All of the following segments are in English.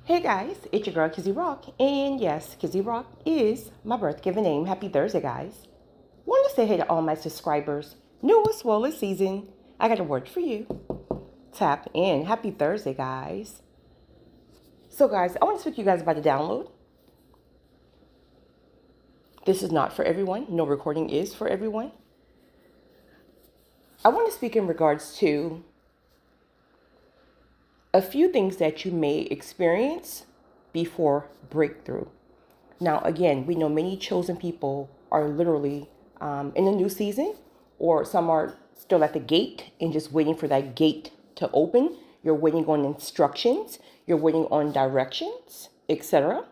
Hey guys, it's your girl Kizzy Rock, and yes, Kizzy Rock is my birth given name. Happy Thursday, guys. Want to say hey to all my subscribers. Newest, well season. I got a word for you. Tap in. Happy Thursday, guys. So, guys, I want to speak to you guys about the download. This is not for everyone. No recording is for everyone. I want to speak in regards to a few things that you may experience before breakthrough. Now, again, we know many chosen people are literally in a new season, or some are still at the gate and just waiting for that gate to open. You're waiting on instructions, you're waiting on directions, etc.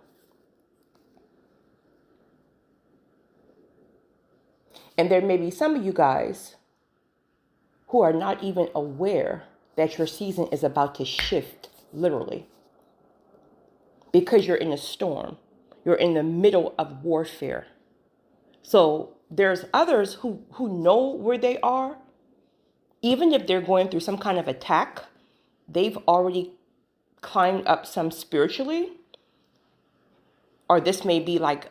And there may be some of you guys who are not even aware that your season is about to shift, literally, because you're in a storm. You're in the middle of warfare. So there's others who know where they are. Even if they're going through some kind of attack, they've already climbed up some spiritually. Or this may be like,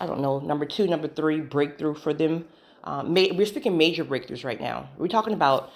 I don't know, number 2, number 3 breakthrough for them. We're speaking major breakthroughs right now. We're talking about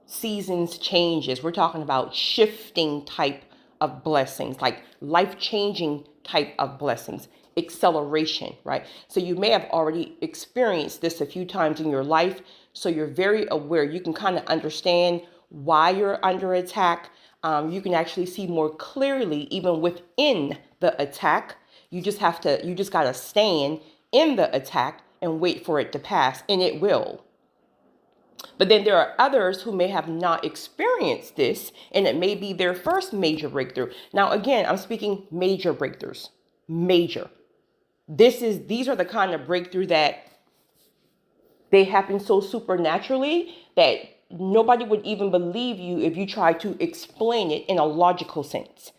seasons changes. We're talking about shifting type of blessings, like life-changing type of blessings, acceleration, right? So you may have already experienced this a few times in your life, so you're very aware. You can kind of understand why you're under attack. You can actually see more clearly even within the attack. You just got to stand in the attack and wait for it to pass, and it will. But then there are others who may have not experienced this, and it may be their first major breakthrough. Now, again, I'm speaking major breakthroughs. Major. These are the kind of breakthrough that they happen so supernaturally that nobody would even believe you if you tried to explain it in a logical sense.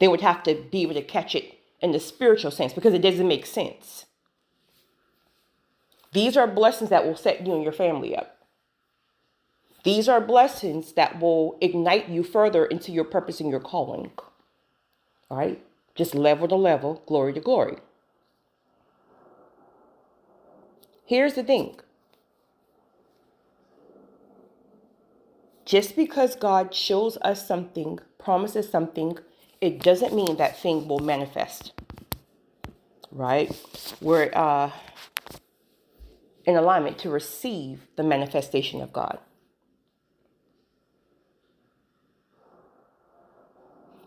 They would have to be able to catch it in the spiritual sense because it doesn't make sense. These are blessings that will set you and your family up. These are blessings that will ignite you further into your purpose and your calling. All right? Just level to level, glory to glory. Here's the thing. Just because God shows us something, promises something, it doesn't mean that thing will manifest. Right? We're in alignment to receive the manifestation of God.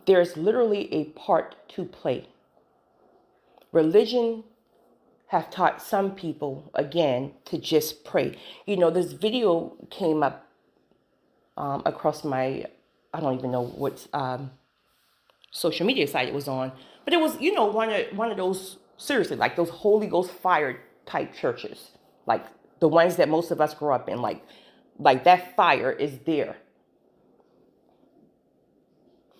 There's literally a part to play. Religion have taught some people, again, to just pray. You know, this video came up across my, I don't even know what social media site it was on, but it was, one of those, seriously, like those Holy Ghost fire type churches, like the ones that most of us grew up in, like that fire is there.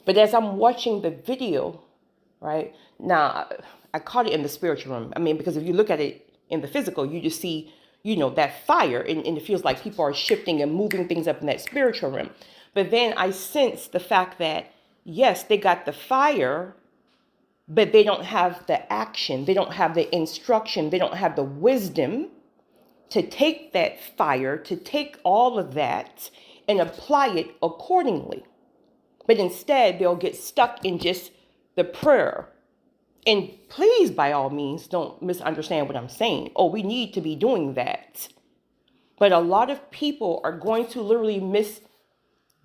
But as I'm watching the video, right, now I caught it in the spiritual realm. I mean, because if you look at it in the physical, you just see, that fire, and it feels like people are shifting and moving things up in that spiritual realm. But then I sense the fact that, yes, they got the fire, but they don't have the action. They don't have the instruction. They don't have the wisdom to take that fire, to take all of that and apply it accordingly. But instead, they'll get stuck in just the prayer. And please, by all means, don't misunderstand what I'm saying. Oh, we need to be doing that. But a lot of people are going to literally miss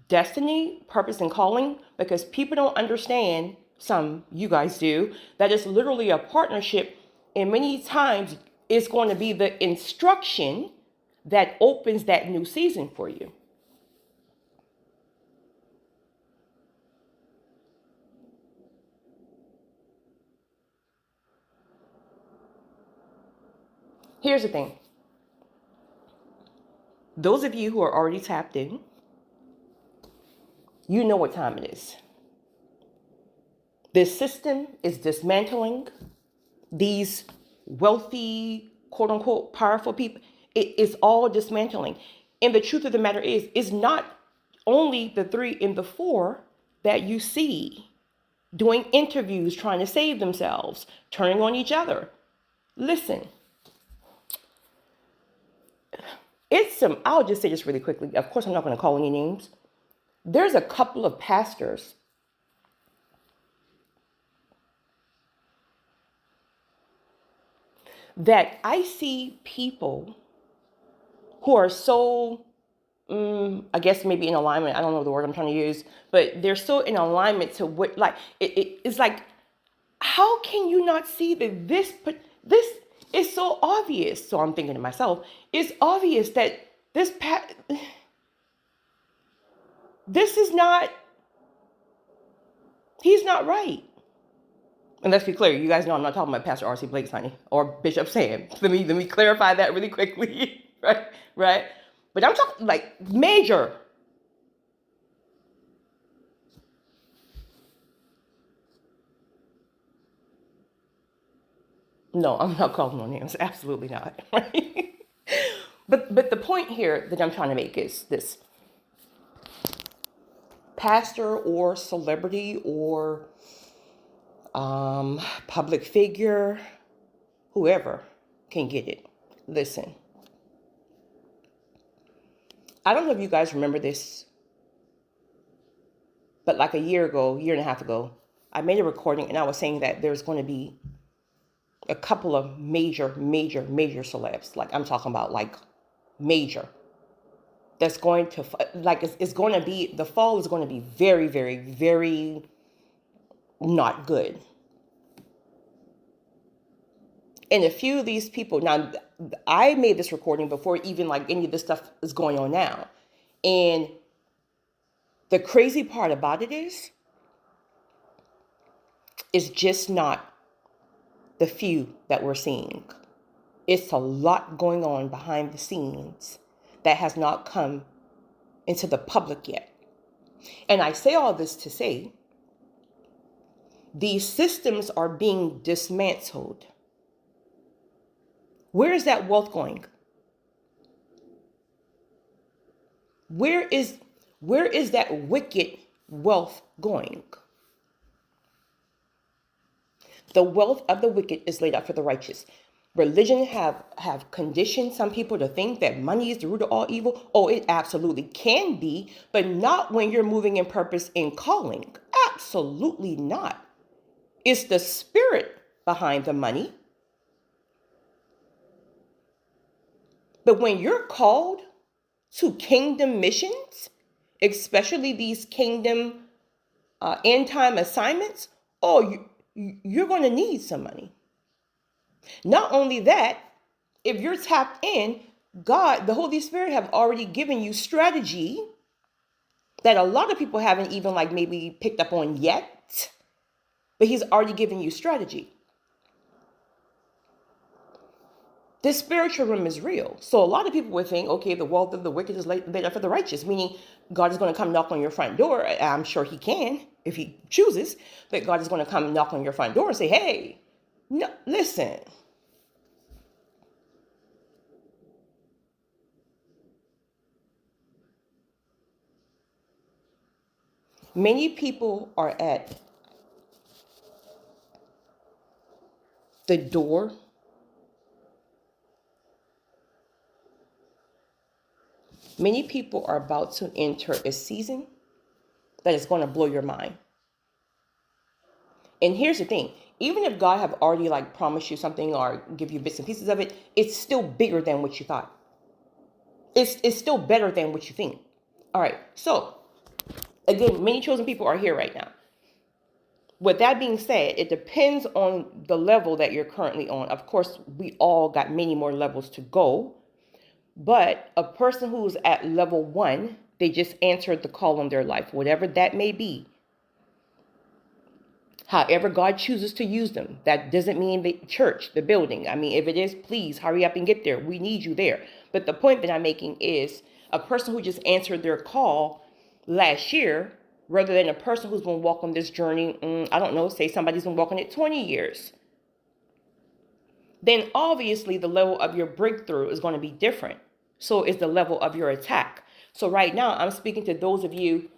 destiny, purpose, and calling because people don't understand, some you guys do, that it's literally a partnership. And many times it's going to be the instruction that opens that new season for you. Here's the thing. Those of you who are already tapped in, you know what time it is. This system is dismantling. These wealthy, quote unquote, powerful people, it is all dismantling. And the truth of the matter is not only the 3 and the 4 that you see doing interviews, trying to save themselves, turning on each other. Listen, I'll just say this really quickly. Of course, I'm not going to call any names. There's a couple of pastors that I see people who are so, I guess maybe in alignment. I don't know the word I'm trying to use, but they're so in alignment to what, like, it's like, how can you not see that this is so obvious? So I'm thinking to myself, it's obvious that this is not, he's not right. And let's be clear, you guys know I'm not talking about Pastor R.C. Blakes, honey, or Bishop Sam. Let me clarify that really quickly, right? But I'm talking like major. No, I'm not calling no names. Absolutely not. Right? But the point here that I'm trying to make is this: pastor or celebrity or public figure, whoever can get it. Listen, I don't know if you guys remember this, but like a year and a half ago, I made a recording and I was saying that there's going to be a couple of major celebs. Like I'm talking about like major. That's going to, like, it's going to be, the fall is going to be very, very not good. And a few of these people, now I made this recording before even like any of this stuff is going on now. And the crazy part about it is just not the few that we're seeing. It's a lot going on behind the scenes that has not come into the public yet. And I say all this to say, these systems are being dismantled. Where is that wealth going? Where is that wicked wealth going? The wealth of the wicked is laid up for the righteous. Religion have conditioned some people to think that money is the root of all evil. Oh, it absolutely can be, but not when you're moving in purpose and calling. Absolutely not. It's the spirit behind the money. But when you're called to kingdom missions, especially these kingdom end time assignments, you're going to need some money. Not only that, if you're tapped in, God, the Holy Spirit have already given you strategy that a lot of people haven't even like maybe picked up on yet, but he's already given you strategy. This spiritual realm is real. So a lot of people would think, okay, the wealth of the wicked is laid up for the righteous, meaning God is going to come knock on your front door. I'm sure he can if he chooses, but God is going to come knock on your front door and say, hey, no, listen. Many people are at the door Many people are about to enter a season that is going to blow your mind. And here's the thing, even if God have already like promised you something or give you bits and pieces of it, it's still bigger than what you thought. It's still better than what you think. All right. So again, many chosen people are here right now. With that being said, it depends on the level that you're currently on. Of course, we all got many more levels to go. But a person who's at level 1, they just answered the call on their life, whatever that may be. However God chooses to use them. That doesn't mean the church, the building. I mean, if it is, please hurry up and get there. We need you there. But the point that I'm making is a person who just answered their call last year, rather than a person who's been walking this journey, I don't know, say somebody's been walking it 20 years. Then obviously the level of your breakthrough is going to be different. so is the level of your attack. So right now, I'm speaking to those of you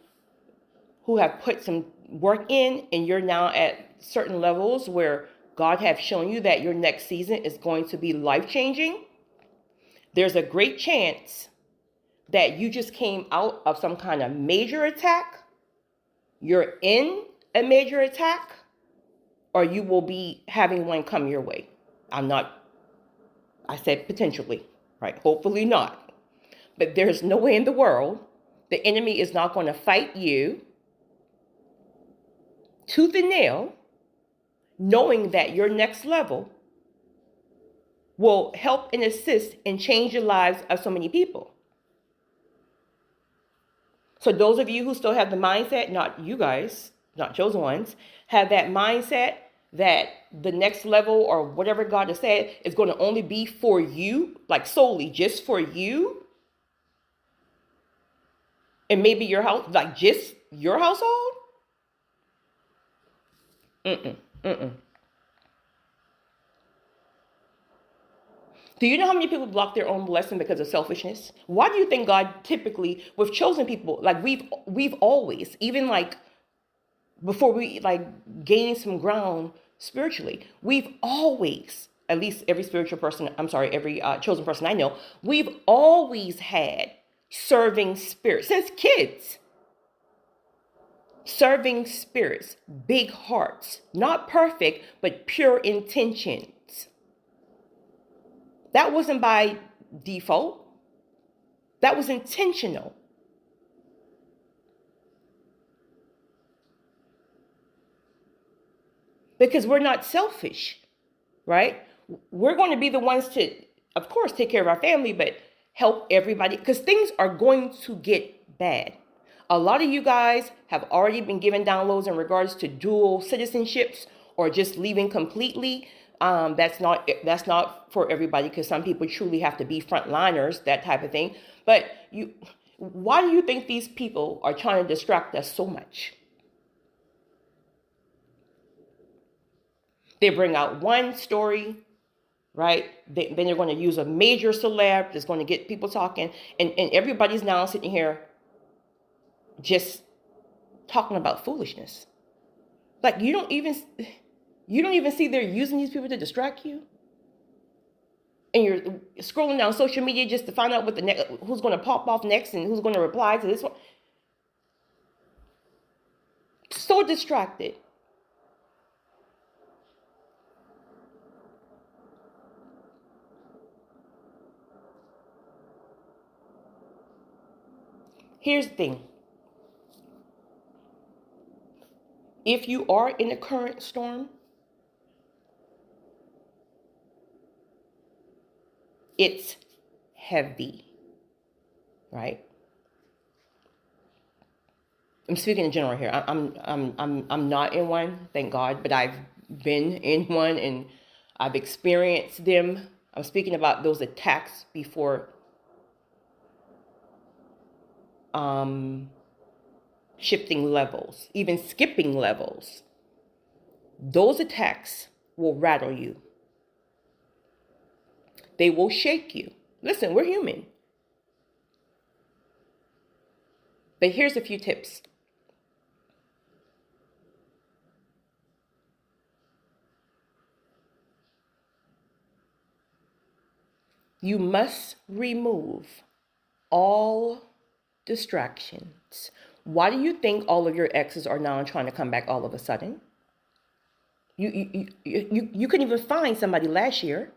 who have put some work in, and you're now at certain levels where God have shown you that your next season is going to be life-changing. There's a great chance that you just came out of some kind of major attack, you're in a major attack, or you will be having one come your way. I said potentially, right? Hopefully not. But there's no way in the world the enemy is not going to fight you tooth and nail, knowing that your next level will help and assist and change the lives of so many people. So those of you who still have the mindset, not you guys, not chosen ones, have that mindset that the next level or whatever God has said is going to only be for you, like solely just for you, and maybe your house, like just your household. Do you know how many people block their own blessing because of selfishness? Why do you think God typically, with chosen people, like we've always, even like before we like gain some ground spiritually, we've always, at least every spiritual person, every chosen person I know, we've always had serving spirits since kids. Serving spirits, big hearts, not perfect, but pure intentions. That wasn't by default. That was intentional. Because we're not selfish, right? We're going to be the ones to, of course, take care of our family, but help everybody, because things are going to get bad. A lot of you guys have already been given downloads in regards to dual citizenships or just leaving completely. That's not for everybody, because some people truly have to be frontliners, that type of thing. But why do you think these people are trying to distract us so much? They bring out one story, right? Then they're going to use a major celeb that's going to get people talking, and everybody's now sitting here just talking about foolishness. Like you don't even see they're using these people to distract you. And you're scrolling down social media just to find out what who's going to pop off next and who's going to reply to this one. So distracted. Here's the thing. If you are in a current storm, it's heavy, right? I'm speaking in general here. I'm not in one, thank God, but I've been in one and I've experienced them. I'm speaking about those attacks before shifting levels, even skipping levels. Those attacks will rattle you. They will shake you. Listen, we're human. But here's a few tips. You must remove all distractions. Why do you think all of your exes are now trying to come back all of a sudden? You couldn't even find somebody last year.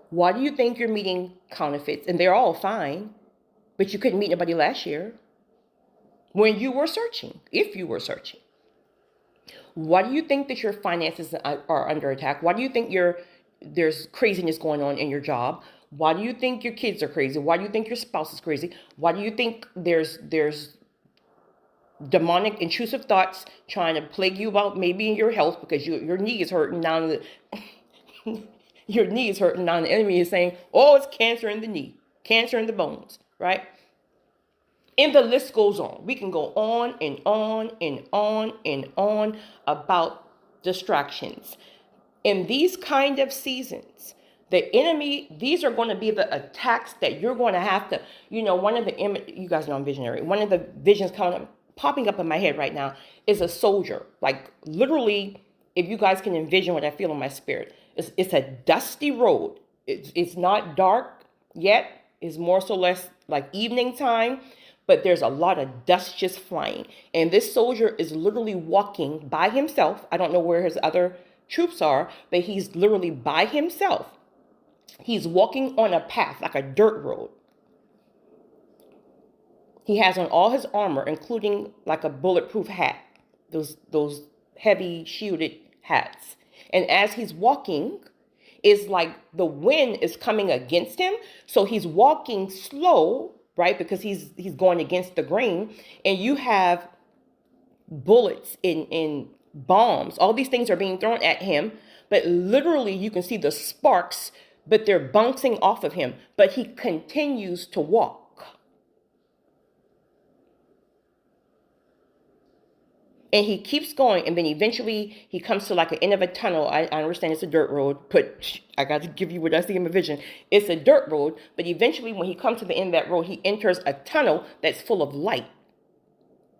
Why do you think you're meeting counterfeits? And they're all fine, but you couldn't meet nobody last year when you were searching, if you were searching. Why do you think that your finances are under attack? Why do you think there's craziness going on in your job? Why do you think your kids are crazy? Why do you think your spouse is crazy? Why do you think there's demonic intrusive thoughts trying to plague you about maybe in your health because your knee is hurting now? Your knee is hurting now. The enemy is saying, oh, it's cancer in the knee, cancer in the bones, right? And the list goes on. We can go on and on and on and on about distractions. In these kind of seasons, The enemy, these are going to be the attacks that you're going to have to, one of the, you guys know I'm visionary. One of the visions popping up in my head right now is a soldier. Like literally, if you guys can envision what I feel in my spirit, it's a dusty road. It's not dark yet. It's more so less like evening time, but there's a lot of dust just flying. And this soldier is literally walking by himself. I don't know where his other troops are, but he's literally by himself. He's walking on a path, like a dirt road. He has on all his armor, including like a bulletproof hat, those heavy shielded hats. And as he's walking, it's like the wind is coming against him. So he's walking slow, right? Because he's going against the grain. And you have bullets in bombs. All these things are being thrown at him. But literally you can see the sparks, but they're bouncing off of him. But he continues to walk. And he keeps going, and then eventually he comes to like an end of a tunnel. I understand it's a dirt road, but I got to give you what I see in my vision. It's a dirt road, but eventually when he comes to the end of that road, he enters a tunnel that's full of light.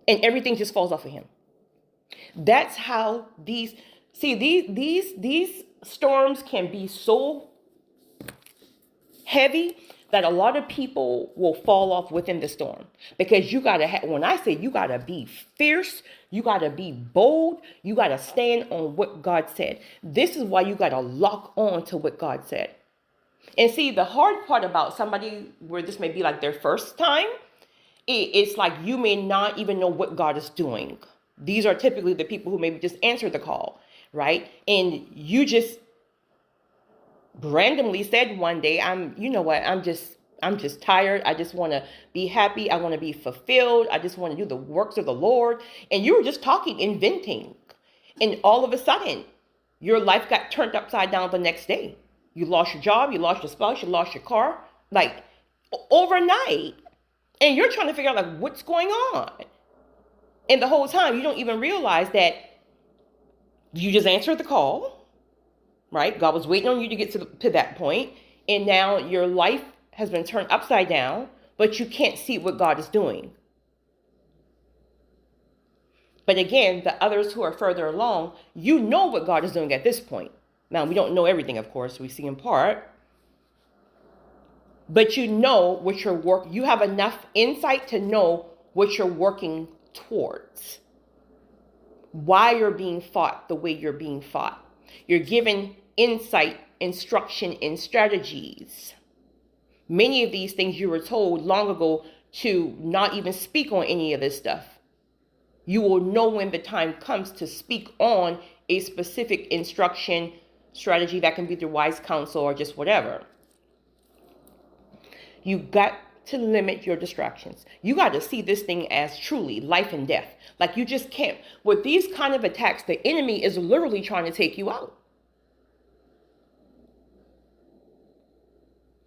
And everything just falls off of him. That's how these storms can be so heavy that a lot of people will fall off within the storm. Because you got to when I say you got to be fierce, you got to be bold, you got to stand on what God said. This is why you got to lock on to what God said. And see, the hard part about somebody where this may be like their first time, it's like you may not even know what God is doing. These are typically the people who maybe just answer the call, right? And you just randomly said one day, I'm just tired. I just want to be happy. I want to be fulfilled. I just want to do the works of the Lord. And you were just talking, inventing. And all of a sudden, your life got turned upside down the next day. You lost your job. You lost your spouse. You lost your car. Like overnight. And you're trying to figure out like what's going on. And the whole time, you don't even realize that you just answered the call. Right? God was waiting on you to get to that point. And now your life has been turned upside down, but you can't see what God is doing. But again, the others who are further along, you know what God is doing at this point. Now, we don't know everything, of course. We see in part. But you know what you have enough insight to know what you're working towards. Why you're being fought the way you're being fought. You're given insight, instruction, and strategies. Many of these things you were told long ago to not even speak on any of this stuff. You will know when the time comes to speak on a specific instruction, strategy that can be through wise counsel or just whatever. You got to limit your distractions. You got to see this thing as truly life and death. Like you just can't. With these kind of attacks, the enemy is literally trying to take you out.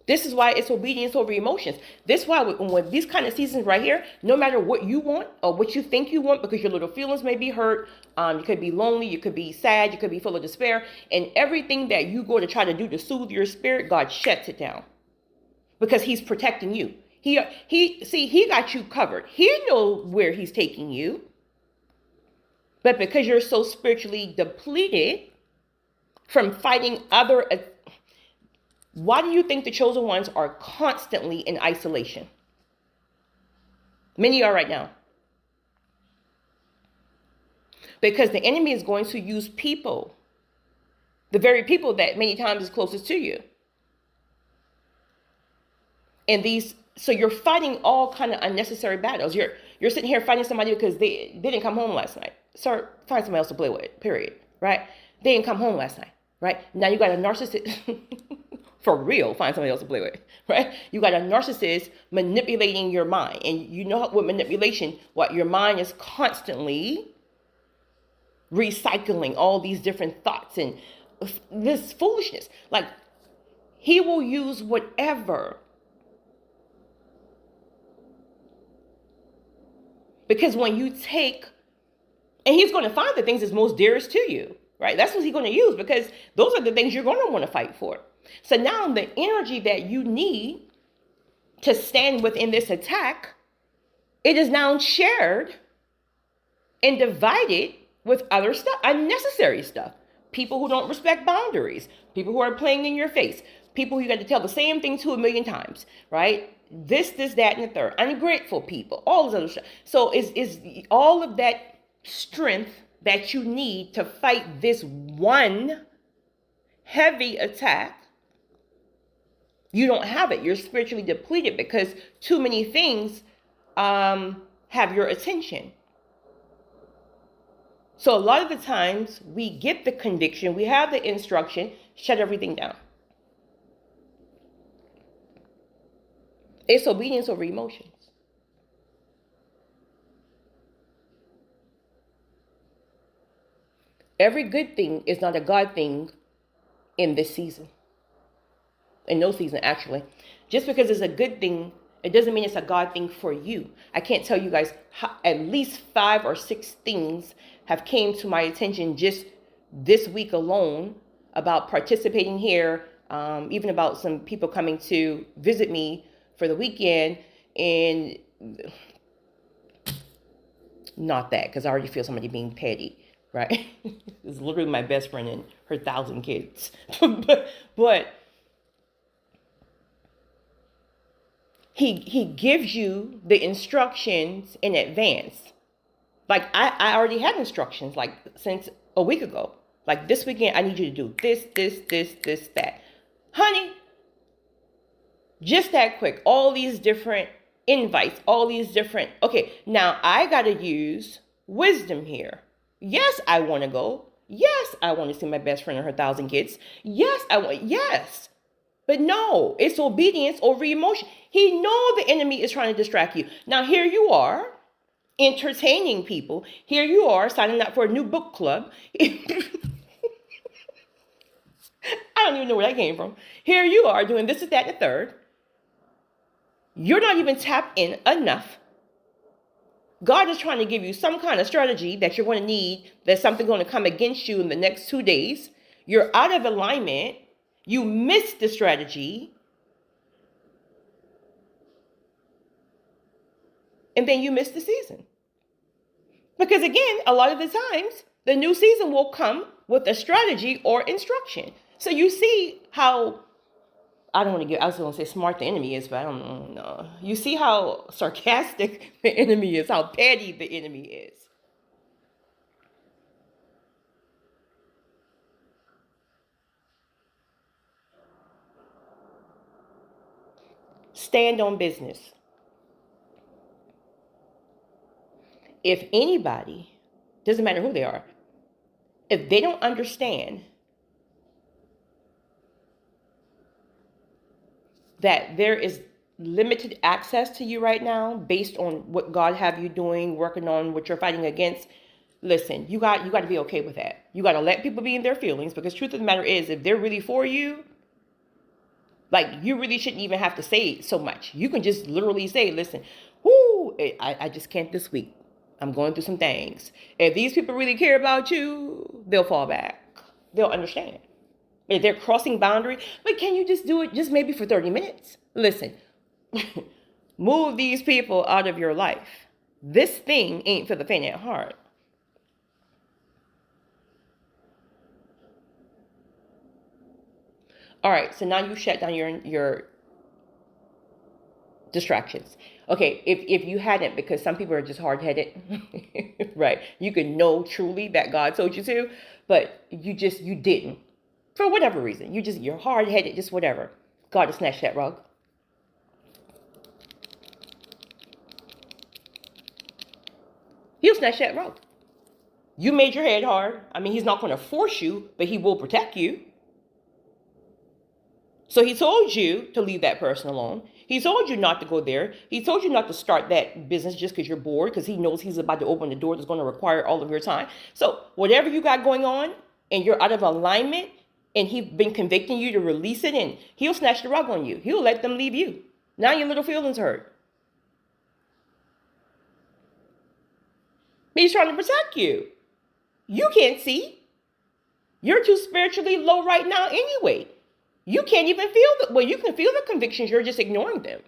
This is why it's obedience over emotions. This is why when these kind of seasons right here, no matter what you want or what you think you want, because your little feelings may be hurt, you could be lonely, you could be sad, you could be full of despair, and everything that you go to try to do to soothe your spirit, God shuts it down because he's protecting you. He got you covered. He knows where he's taking you. But because you're so spiritually depleted from fighting why do you think the chosen ones are constantly in isolation? Many are right now. Because the enemy is going to use people, the very people that many times is closest to you. And so you're fighting all kind of unnecessary battles. You're sitting here fighting somebody because they didn't come home last night. Sir, find somebody else to play with, period, right? They didn't come home last night, right? Now you got a narcissist, for real, find somebody else to play with, right? You got a narcissist manipulating your mind. And you know what manipulation, what your mind is constantly recycling all these different thoughts and this foolishness. Like he will use whatever. Because when you and he's going to find the things that's most dearest to you, right? That's what he's going to use because those are the things you're going to want to fight for. So now the energy that you need to stand within this attack, it is now shared and divided with other stuff, unnecessary stuff. People who don't respect boundaries, people who are playing in your face, people who you got to tell the same thing to a million times, right? This, that, and the third. Ungrateful people, all this other stuff. So is all of that strength that you need to fight this one heavy attack. You don't have it. You're spiritually depleted because too many things have your attention. So a lot of the times we get the conviction, we have the instruction, shut everything down. It's obedience over emotions. Every good thing is not a God thing in this season. In no season, actually. Just because it's a good thing, it doesn't mean it's a God thing for you. I can't tell you guys how, at least 5 or 6 things have came to my attention just this week alone about participating here, even about some people coming to visit me for the weekend, and not that, because I already feel somebody being petty, right? It's literally my best friend and her 1,000 kids. but he gives you the instructions in advance. Like I already had instructions like since a week ago. Like this weekend, I need you to do this, that. Honey, just that quick. All these different invites, all these different. Okay, now I got to use wisdom here. Yes, I want to go. Yes, I want to see my best friend and her 1,000 kids. Yes. But no, it's obedience over emotion. He knows the enemy is trying to distract you. Now here you are, entertaining people. Here you are signing up for a new book club. I don't even know where that came from. Here you are doing this, that, and the third. You're not even tapped in enough. God is trying to give you some kind of strategy that you're going to need. There's something going to come against you in the next 2 days. You're out of alignment. You missed the strategy. And then you miss the season. Because again, a lot of the times, the new season will come with a strategy or instruction. So you see how, I was going to say smart the enemy is, but I don't know. You see how sarcastic the enemy is, how petty the enemy is. Stand on business. If anybody, doesn't matter who they are, if they don't understand that there is limited access to you right now based on what God have you doing, working on what you're fighting against, listen, you got to be okay with that. You got to let people be in their feelings, because truth of the matter is, if they're really for you, like, you really shouldn't even have to say so much. You can just literally say, listen, I just can't this week. I'm going through some things. If these people really care about you, they'll fall back. They'll understand. If they're crossing boundaries, but can you just do it just maybe for 30 minutes? Listen, move these people out of your life. This thing ain't for the faint at heart. All right, so now you shut down your distractions. Okay, if you hadn't, because some people are just hard-headed, right? You could know truly that God told you to, but you didn't. For whatever reason, you're hard-headed, just whatever. God will snatch that rug. He'll snatch that rug. You made your head hard. I mean, he's not going to force you, but he will protect you. So he told you to leave that person alone. He told you not to go there. He told you not to start that business just because you're bored, because he knows he's about to open the door that's going to require all of your time. So whatever you got going on and you're out of alignment and he's been convicting you to release it, and he'll snatch the rug on you. He'll let them leave you. Now your little feelings hurt. He's trying to protect you. You can't see. You're too spiritually low right now anyway. You can't even feel you can feel the convictions, you're just ignoring them.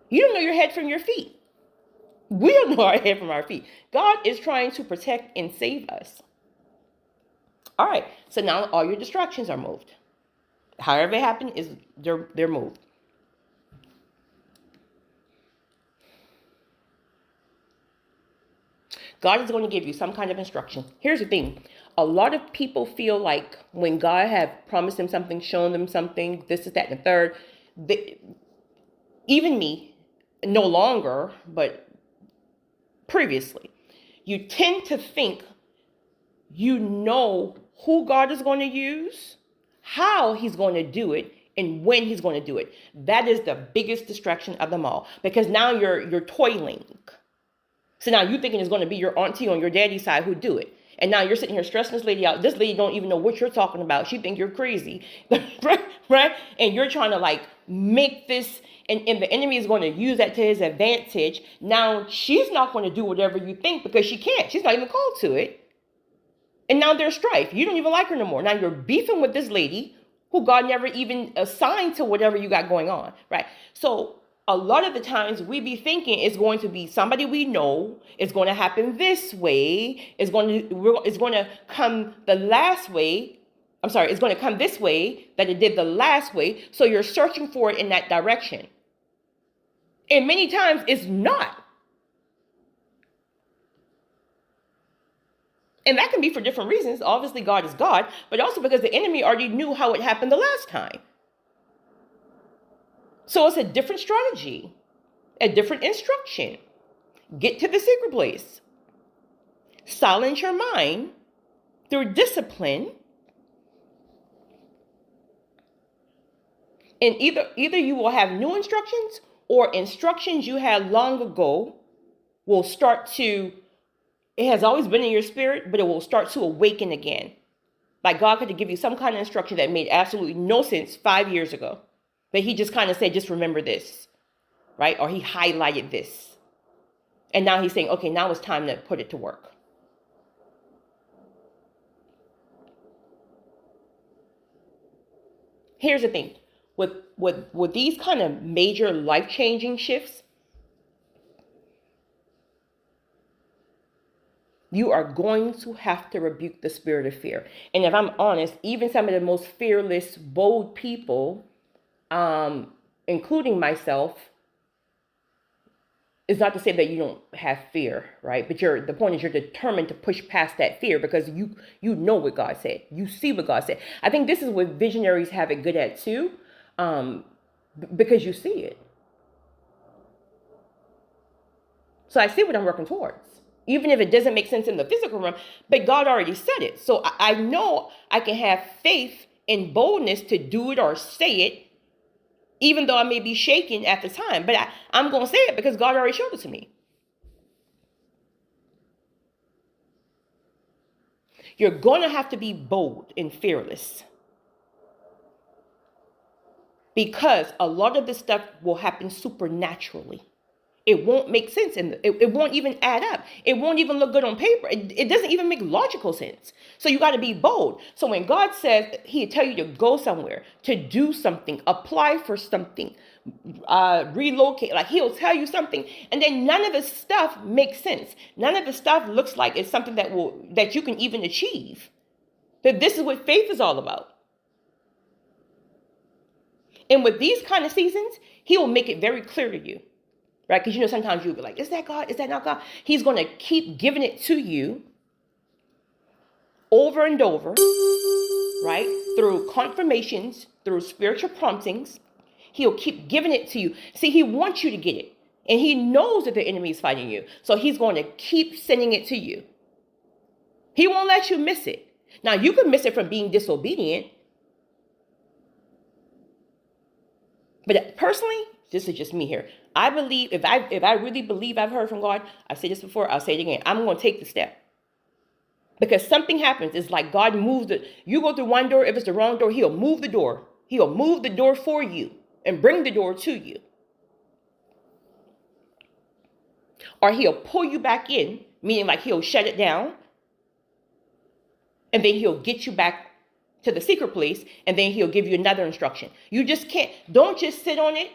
You don't know your head from your feet. We don't know our head from our feet. God is trying to protect and save us. All right, so now all your distractions are moved. However it happened is they're moved. God is going to give you some kind of instruction. Here's the thing. A lot of people feel like when God have promised them something, shown them something, this is that and the third, even me, no longer, but previously, you tend to think you know who God is going to use, how he's going to do it, and when he's going to do it. That is the biggest distraction of them all, because now you're toiling. So now you're thinking it's going to be your auntie on your daddy's side who do it. And now you're sitting here stressing this lady out. This lady don't even know what you're talking about. She think you're crazy, right? And you're trying to like make this, and the enemy is going to use that to his advantage. Now she's not going to do whatever you think because she can't. She's not even called to it. And now there's strife. You don't even like her no more. Now you're beefing with this lady who God never even assigned to whatever you got going on, right? So a lot of the times we be thinking it's going to be somebody we know. It's going to happen this way. It's going to come the last way. I'm sorry. It's going to come this way that it did the last way. So you're searching for it in that direction. And many times it's not. And that can be for different reasons. Obviously, God is God, but also because the enemy already knew how it happened the last time. So it's a different strategy, a different instruction. Get to the secret place. Silence your mind through discipline. And either you will have new instructions, or instructions you had long ago will start to, it has always been in your spirit, but it will start to awaken again. Like God could give you some kind of instruction that made absolutely no sense 5 years ago. But he just kind of said, just remember this, right? Or he highlighted this. And now he's saying, okay, now it's time to put it to work. Here's the thing. With these kind of major life-changing shifts, you are going to have to rebuke the spirit of fear. And if I'm honest, even some of the most fearless, bold people, including myself, it's not to say that you don't have fear, right? But the point is you're determined to push past that fear because you know what God said. You see what God said. I think this is what visionaries have it good at too, because you see it. So I see what I'm working towards, even if it doesn't make sense in the physical realm, but God already said it. So I know I can have faith and boldness to do it or say it, even though I may be shaking at the time, but I'm going to say it because God already showed it to me. You're going to have to be bold and fearless, because a lot of this stuff will happen supernaturally. It won't make sense, and it won't even add up. It won't even look good on paper. It doesn't even make logical sense. So you got to be bold. So when God says he'll tell you to go somewhere, to do something, apply for something, relocate, like he'll tell you something, and then none of the stuff makes sense. None of the stuff looks like it's something that you can even achieve. But this is what faith is all about. And with these kind of seasons, he will make it very clear to you. Right? Because, sometimes you'll be like, is that God? Is that not God? He's going to keep giving it to you over and over, right? Through confirmations, through spiritual promptings. He'll keep giving it to you. See, he wants you to get it. And he knows that the enemy is fighting you. So he's going to keep sending it to you. He won't let you miss it. Now, you can miss it from being disobedient. But personally, this is just me here. I believe, if I really believe I've heard from God, I've said this before, I'll say it again. I'm going to take the step. Because something happens. It's like God moves you go through one door. If it's the wrong door, he'll move the door. He'll move the door for you and bring the door to you. Or he'll pull you back in, meaning like he'll shut it down. And then he'll get you back to the secret place, and then he'll give you another instruction. You just can't, don't just sit on it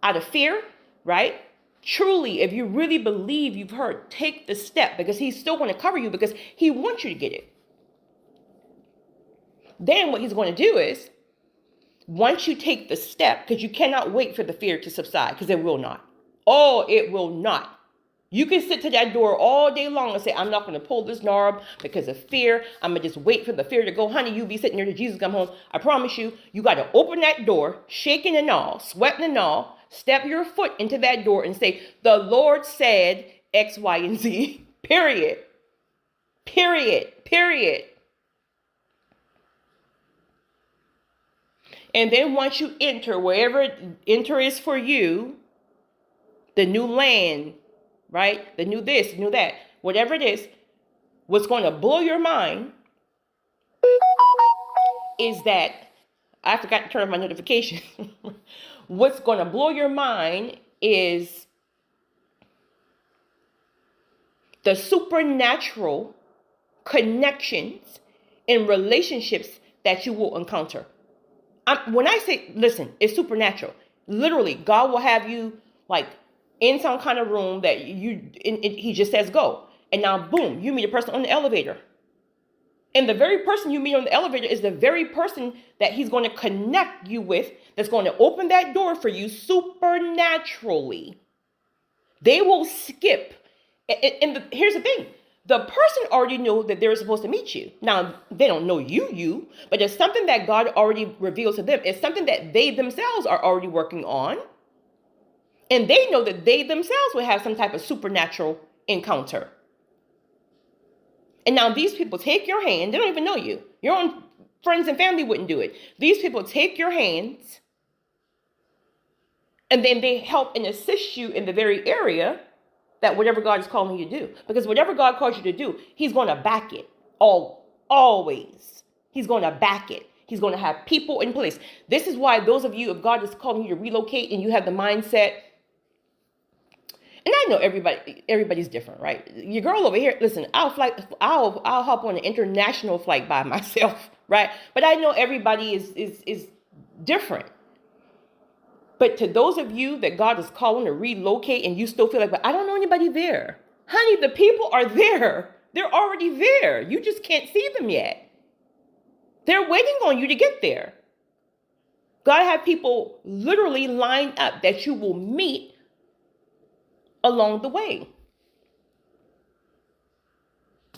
out of fear, right? Truly, if you really believe you've heard, take the step, because he's still going to cover you because he wants you to get it. Then what he's going to do is, once you take the step, because you cannot wait for the fear to subside, because it will not. Oh, it will not. You can sit to that door all day long and say, I'm not going to pull this knob because of fear. I'm going to just wait for the fear to go. Honey, you be sitting there till Jesus come home. I promise you, you got to open that door, shaking and all, sweating and all, step your foot into that door and say, the Lord said X, Y, and Z, period. Period. Period. And then once you enter, wherever enter is for you, the new land, right? The new this, the new that, whatever it is, what's going to blow your mind is that, I forgot to turn off my notification. What's going to blow your mind is the supernatural connections and relationships that you will encounter. When I say, listen, it's supernatural. Literally, God will have you like in some kind of room that he just says go. And now, boom, you meet a person on the elevator. And the very person you meet on the elevator is the very person that he's going to connect you with, that's going to open that door for you supernaturally. They will skip. And here's the thing. The person already knew that they were supposed to meet you. Now, they don't know you, but it's something that God already reveals to them. It's something that they themselves are already working on. And they know that they themselves will have some type of supernatural encounter. And now these people take your hand. They don't even know you. Your own friends and family wouldn't do it. These people take your hands. And then they help and assist you in the very area that whatever God is calling you to do. Because whatever God calls you to do, he's going to back it. Always. He's going to back it. He's going to have people in place. This is why those of you, if God is calling you to relocate and you have the mindset, and I know everybody's different, right? Your girl over here, listen, I'll hop on an international flight by myself, right? But I know everybody is different. But to those of you that God is calling to relocate and you still feel like, but I don't know anybody there. Honey, the people are there. They're already there. You just can't see them yet. They're waiting on you to get there. God have people literally lined up that you will meet along the way.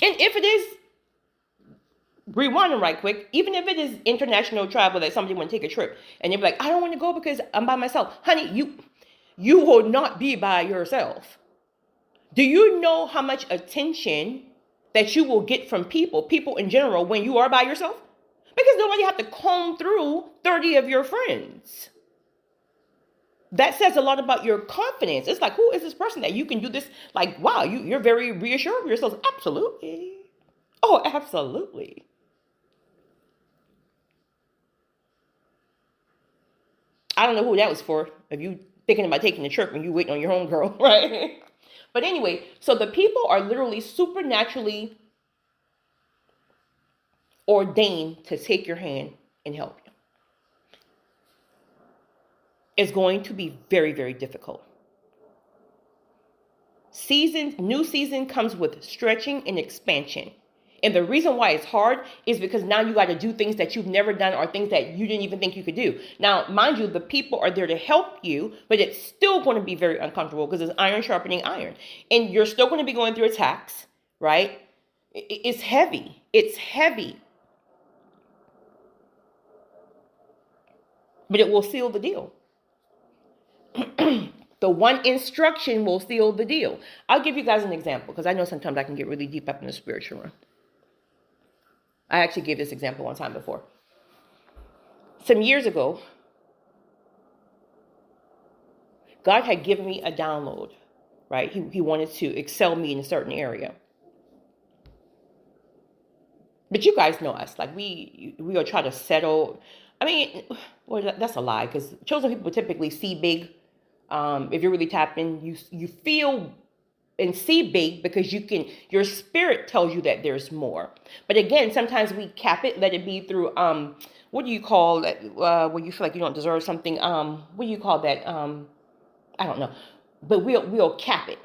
And if it is, rewinding right quick, even if it is international travel that somebody want to take a trip and you're like, I don't want to go because I'm by myself. Honey, you will not be by yourself. Do you know how much attention that you will get from people in general when you are by yourself? Because nobody have to comb through 30 of your friends. That says a lot about your confidence. It's like, who is this person that you can do this? Like, wow, you're very reassured of yourself. Absolutely. Oh, absolutely. I don't know who that was for. If you thinking about taking a trip and you waiting on your homegirl, right? But anyway, so the people are literally supernaturally ordained to take your hand and help you. It's going to be very, very difficult. New season comes with stretching and expansion. And the reason why it's hard is because now you got to do things that you've never done or things that you didn't even think you could do. Now, mind you, the people are there to help you, but it's still going to be very uncomfortable because it's iron sharpening iron. And you're still going to be going through attacks, right? It's heavy. It's heavy. But it will seal the deal. The one instruction will seal the deal. I'll give you guys an example because I know sometimes I can get really deep up in the spiritual realm. I actually gave this example one time before. Some years ago, God had given me a download, right? He wanted to excel me in a certain area. But you guys know us. Like we will try to settle. I mean, well, that's a lie because chosen people typically see big. If you're really tapped in, you feel and see big because your spirit tells you that there's more. But again, sometimes we cap it, let it be through, what do you call that, when you feel like you don't deserve something? What do you call that? I don't know, but we'll cap it.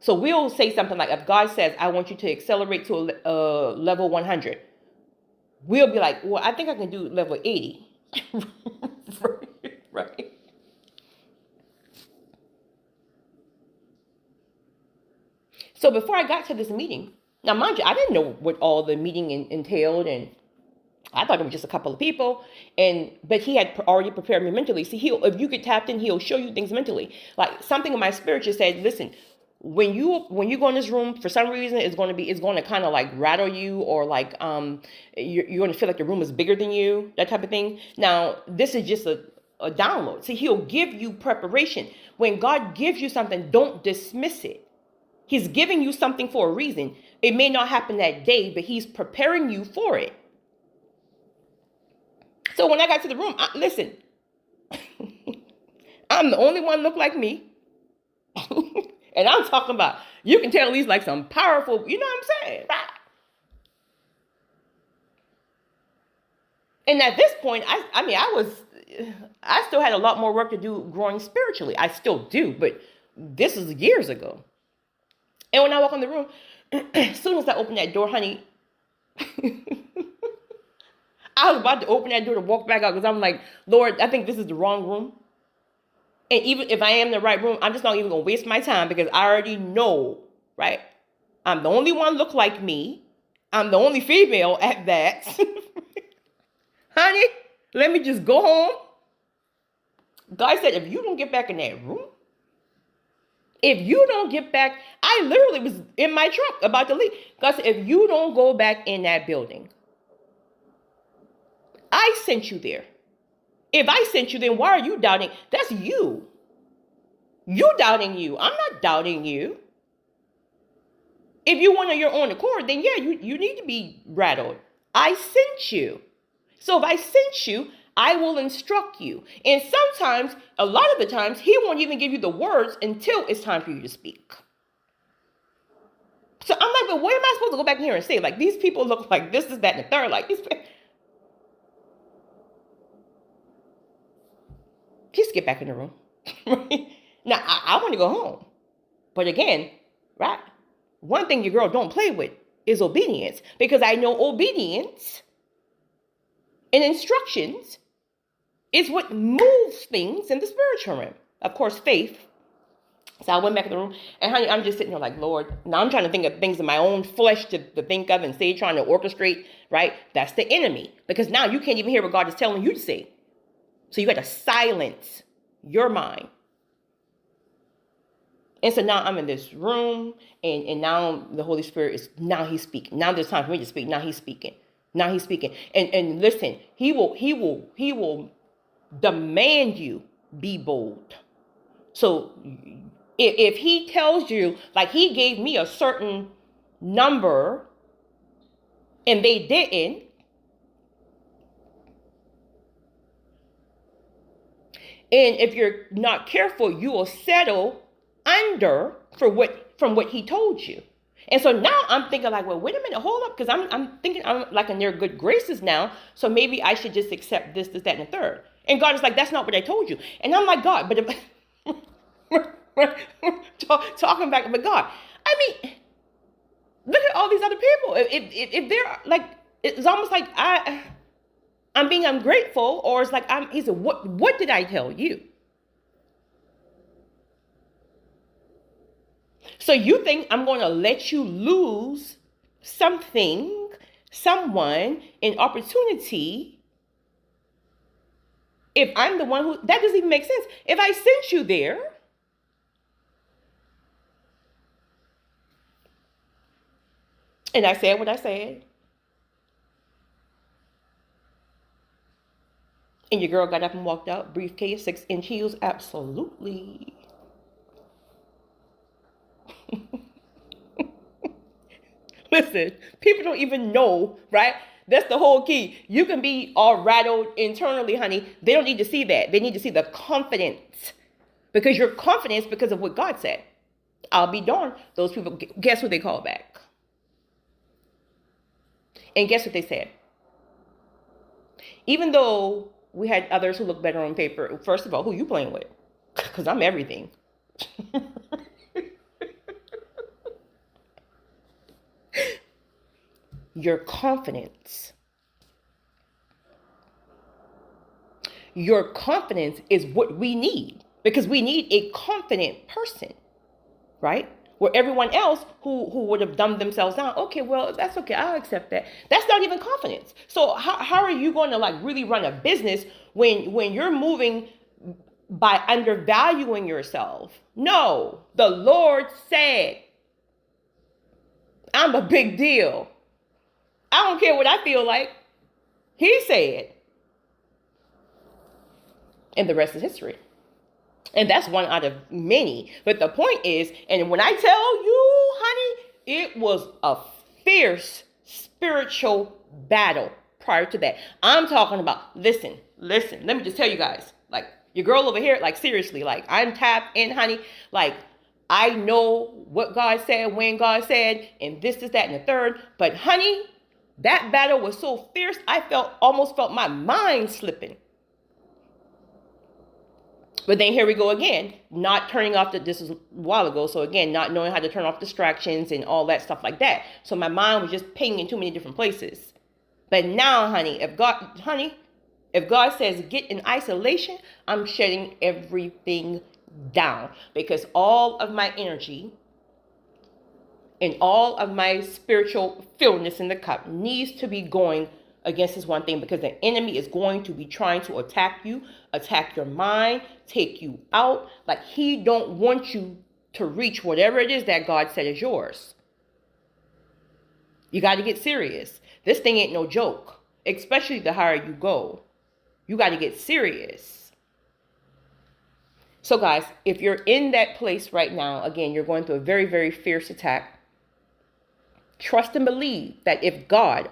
So we'll say something like, if God says, I want you to accelerate to a level 100, we'll be like, well, I think I can do level 80. Right? So before I got to this meeting, now mind you, I didn't know what all the meeting entailed, and I thought it was just a couple of people, but he had already prepared me mentally. See, if you get tapped in, he'll show you things mentally. Like something in my spirit just said, listen, when you go in this room, for some reason, it's going to kind of like rattle you, or like you're going to feel like the room is bigger than you, that type of thing. Now, this is just a download. See, he'll give you preparation. When God gives you something, don't dismiss it. He's giving you something for a reason. It may not happen that day, but he's preparing you for it. So when I got to the room, listen, I'm the only one look like me. And I'm talking about, you can tell he's like some powerful, you know what I'm saying? Right? And at this point, I still had a lot more work to do growing spiritually. I still do, but this is years ago. And when I walk in the room, as soon as I open that door, honey, I was about to open that door to walk back out because I'm like, Lord, I think this is the wrong room. And even if I am in the right room, I'm just not even going to waste my time because I already know, right? I'm the only one look like me. I'm the only female at that. Honey, let me just go home. God said, if you don't get back in that room, if you don't get back, I literally was in my truck about to leave. God said, if you don't go back in that building, I sent you there. If I sent you, then why are you doubting? That's you. You doubting you. I'm not doubting you. If you want your own accord, then yeah, you need to be rattled. I sent you. So if I sent you, I will instruct you. And sometimes, a lot of the times, he won't even give you the words until it's time for you to speak. So I'm like, but what am I supposed to go back in here and say? Like, these people look like this, that, and the third. Like, these people. Just get back in the room. Now, I want to go home. But again, right? One thing your girl don't play with is obedience. Because I know obedience and instructions is what moves things in the spiritual realm. Of course, faith. So I went back in the room, and honey, I'm just sitting there like, Lord. Now I'm trying to think of things in my own flesh to think of and say, trying to orchestrate, right? That's the enemy. Because now you can't even hear what God is telling you to say. So you got to silence your mind. And so now I'm in this room, and now the Holy Spirit he's speaking. Now there's time for me to speak. Now he's speaking. Now he's speaking. And listen, he will demand you be bold. So if he tells you, like he gave me a certain number and they didn't, and if you're not careful, you will settle under from what he told you. And so now I'm thinking like, well, wait a minute, hold up, because I'm thinking I'm like in their good graces now. So maybe I should just accept this, that, and the third. And God is like, that's not what I told you. And I'm like, God, but talking back, but God, I mean, look at all these other people. If they're like, it's almost like I'm being ungrateful, or it's like he said, what did I tell you? So you think I'm going to let you lose something, someone, an opportunity, if I'm the one that doesn't even make sense. If I sent you there, and I said what I said, and your girl got up and walked out, briefcase, 6-inch heels, absolutely. Listen, people don't even know, right? That's the whole key. You can be all rattled internally, honey. They don't need to see that. They need to see the confidence. Because your confidence because of what God said. I'll be darned. Those people, guess who they called back? And guess what they said? Even though we had others who looked better on paper, first of all, who you playing with? Because I'm everything. Your confidence. Your confidence is what we need, because we need a confident person, right? Where everyone else who would have dumbed themselves down, okay, well, that's okay, I'll accept that. That's not even confidence. So how are you going to like really run a business when you're moving by undervaluing yourself? No, the Lord said, I'm a big deal. I don't care what I feel like. He said. And the rest is history. And that's one out of many. But the point is, and when I tell you, honey, it was a fierce spiritual battle prior to that. I'm talking about, listen, let me just tell you guys, like your girl over here, like seriously, like I'm tapped in, honey. Like I know what God said, when God said, and this, that, and the third. But honey, that battle was so fierce, I almost felt my mind slipping. But then here we go again, not turning off this was a while ago. So again, not knowing how to turn off distractions and all that stuff like that. So my mind was just pinging in too many different places. But now, honey, if God says get in isolation, I'm shutting everything down, because all of my energy and all of my spiritual fullness in the cup needs to be going against this one thing, because the enemy is going to be trying to attack you, attack your mind, take you out. Like he don't want you to reach whatever it is that God said is yours. You got to get serious. This thing ain't no joke, especially the higher you go. You got to get serious. So guys, if you're in that place right now, again, you're going through a very, very fierce attack. Trust and believe that if God,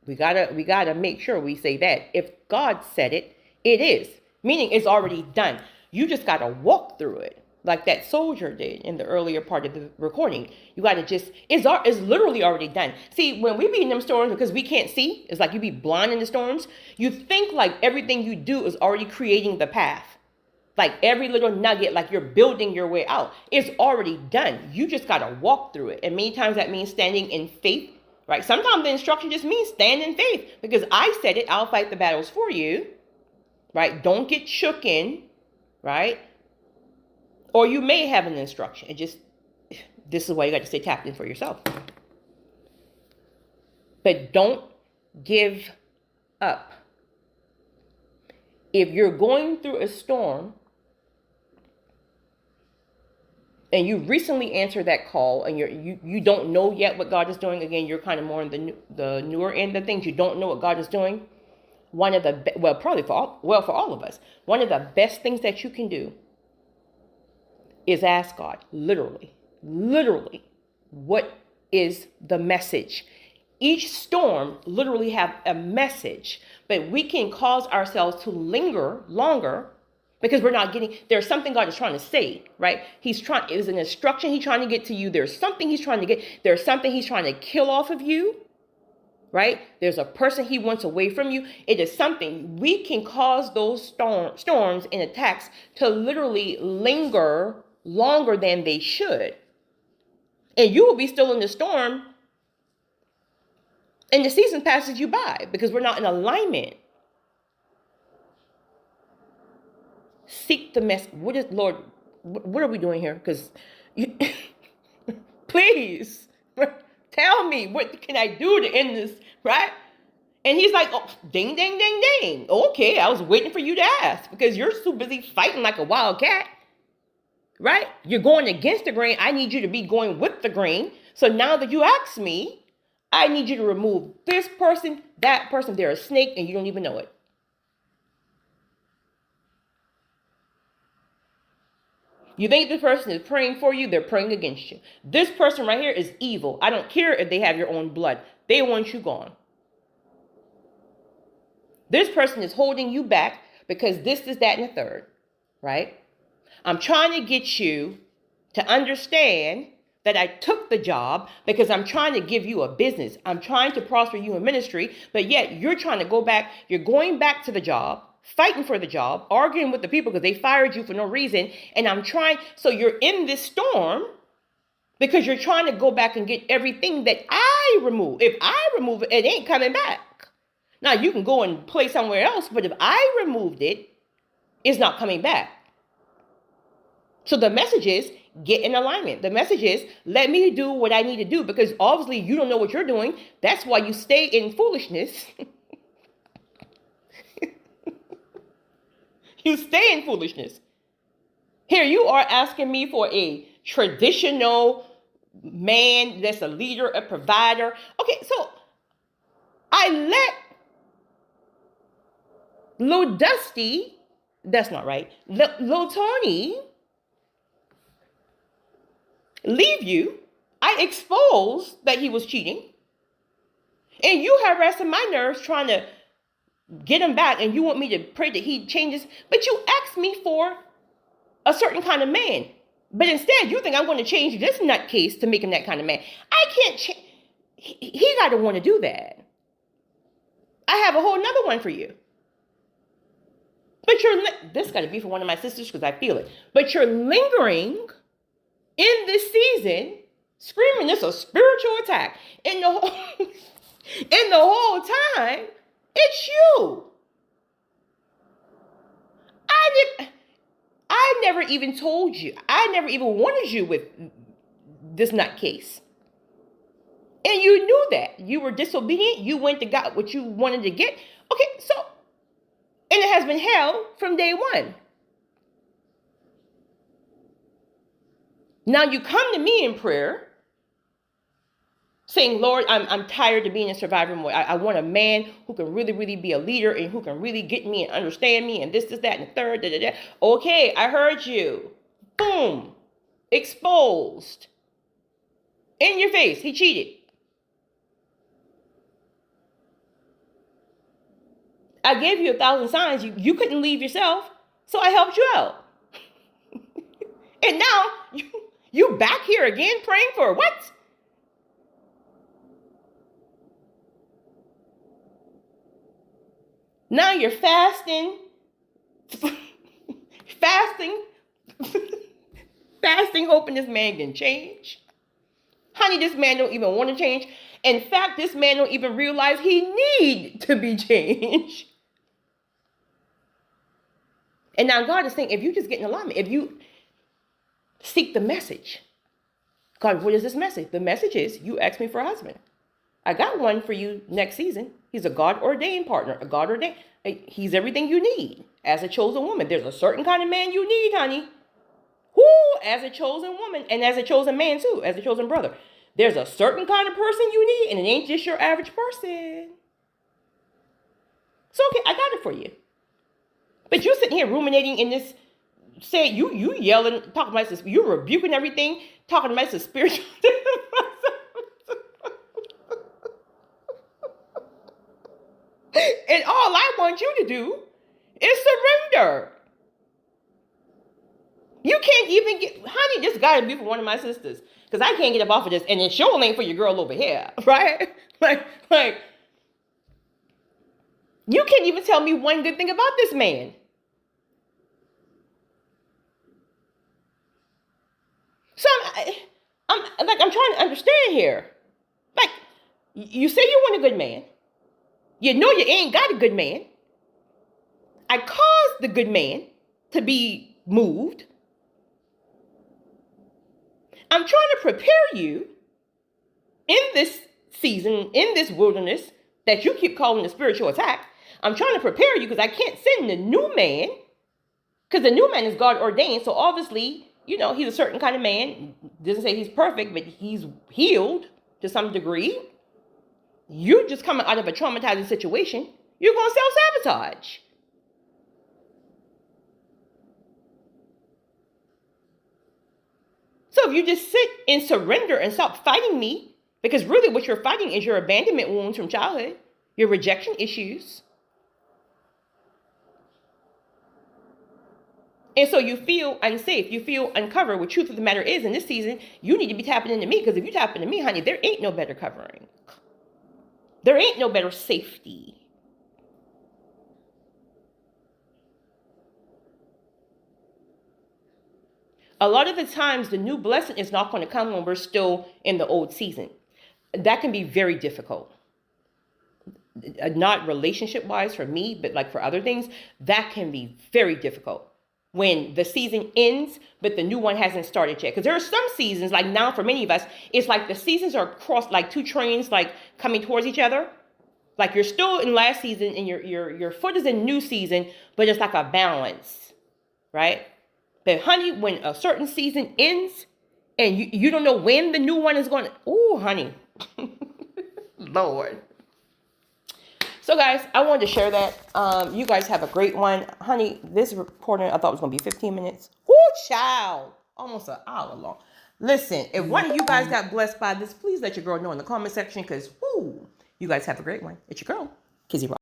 we gotta make sure we say that if God said it, it is. Meaning it's already done. You just gotta walk through it, like that soldier did in the earlier part of the recording. You gotta it's literally already done. See, when we be in them storms, because we can't see, it's like you be blind in the storms. You think like everything you do is already creating the path. Like every little nugget, like you're building your way out. It's already done. You just gotta walk through it. And many times that means standing in faith. Right? Sometimes the instruction just means stand in faith, because I said it, I'll fight the battles for you. Right? Don't get shook in. Right? Or you may have an instruction. This is why you got to stay tapped in for yourself. But don't give up. If you're going through a storm and you recently answered that call and you don't know yet what God is doing, again, you're kind of more in the newer end of things. You don't know what God is doing. For all of us, one of the best things that you can do is ask God, literally, what is the message? Each storm literally have a message, but we can cause ourselves to linger longer because we're not getting, there's something God is trying to say, right? It was an instruction he's trying to get to you. There's something he's trying to get. There's something he's trying to kill off of you, right? There's a person he wants away from you. It is something. We can cause those storms and attacks to literally linger longer than they should. And you will be still in the storm and the season passes you by because we're not in alignment. Seek the mess. Lord, what are we doing here? Because please tell me, what can I do to end this, right? And he's like, oh, ding, ding, ding, ding. Okay, I was waiting for you to ask because you're so busy fighting like a wild cat, right? You're going against the grain. I need you to be going with the grain. So now that you ask me, I need you to remove this person, that person. They're a snake and you don't even know it. You think this person is praying for you, they're praying against you. This person right here is evil. I don't care if they have your own blood. They want you gone. This person is holding you back because this, that, and the third, right? I'm trying to get you to understand that I took the job because I'm trying to give you a business. I'm trying to prosper you in ministry, but yet you're trying to go back. You're going back to the job, fighting for the job, arguing with the people because they fired you for no reason. And I'm trying. So you're in this storm because you're trying to go back and get everything that I remove. If I remove it, it ain't coming back. Now you can go and play somewhere else, but if I removed it, it's not coming back. So the message is, get in alignment. The message is, let me do what I need to do, because obviously you don't know what you're doing. That's why you stay in foolishness. You stay in foolishness. Here you are asking me for a traditional man that's a leader, a provider. Okay, so I let Lil Dusty, that's not right, Lil Tony leave you. I exposed that he was cheating. And you harassing my nerves trying to get him back, and you want me to pray that he changes. But you asked me for a certain kind of man. But instead, you think I'm going to change this nutcase to make him that kind of man. I can't change. He got to want to do that. I have a whole nother one for you. But this got to be for one of my sisters because I feel it. But you're lingering in this season, screaming it's a spiritual attack. And the whole time, it's you. I never even told you. I never even wanted you with this nutcase. And you knew that. You were disobedient. You went to got what you wanted to get. Okay, so, and it has been hell from day one. Now you come to me in prayer saying, Lord, I'm tired of being a survivor mode. I want a man who can really, really be a leader and who can really get me and understand me and this, that, and the third. Okay, I heard you. Boom. Exposed. In your face. He cheated. I gave you 1,000 signs. You couldn't leave yourself, so I helped you out. And now you back here again praying for what? Now you're fasting, hoping this man can change. Honey, this man don't even want to change. In fact, this man don't even realize he need to be changed. And now God is saying, if you just get in alignment, if you seek the message. God, what is this message? The message is, you asked me for a husband. I got one for you next season. He's a God-ordained partner, he's everything you need as a chosen woman. There's a certain kind of man you need, honey. As a chosen woman and as a chosen man too, as a chosen brother. There's a certain kind of person you need, and it ain't just your average person. So, okay, I got it for you. But you're sitting here ruminating in this, saying, you yelling, talking about this, you're rebuking everything, talking about this spiritual. And all I want you to do is surrender. You can't even honey, this got to be for one of my sisters. Because I can't get up off of this. And it sure ain't for your girl over here. Right? Like, you can't even tell me one good thing about this man. So I'm trying to understand here. Like, you say you want a good man. You know you ain't got a good man. I caused the good man to be moved. I'm trying to prepare you in this season, in this wilderness that you keep calling a spiritual attack. I'm trying to prepare you because I can't send the new man, because the new man is God ordained. So obviously, he's a certain kind of man. Doesn't say he's perfect, but he's healed to some degree. You just coming out of a traumatizing situation. You're going to self-sabotage. So if you just sit and surrender and stop fighting me, because really what you're fighting is your abandonment wounds from childhood, your rejection issues. And so you feel unsafe. You feel uncovered. The truth of the matter is, in this season, you need to be tapping into me, because if you tap into me, honey, there ain't no better covering. There ain't no better safety. A lot of the times, the new blessing is not going to come when we're still in the old season. That can be very difficult. Not relationship wise for me, but like for other things, that can be very difficult when the season ends, but the new one hasn't started yet. Because there are some seasons, like now for many of us, it's like the seasons are crossed, like two trains, like coming towards each other. Like you're still in last season and your foot is in new season, but it's like a balance, right? But honey, when a certain season ends and you don't know when the new one is going to, oh, honey, Lord. So guys, I wanted to share that. You guys have a great one. Honey, this recording I thought was going to be 15 minutes. Woo, child. Almost an hour long. Listen, if one of you guys got blessed by this, please let your girl know in the comment section, because, woo, you guys have a great one. It's your girl, Kizzy Ross.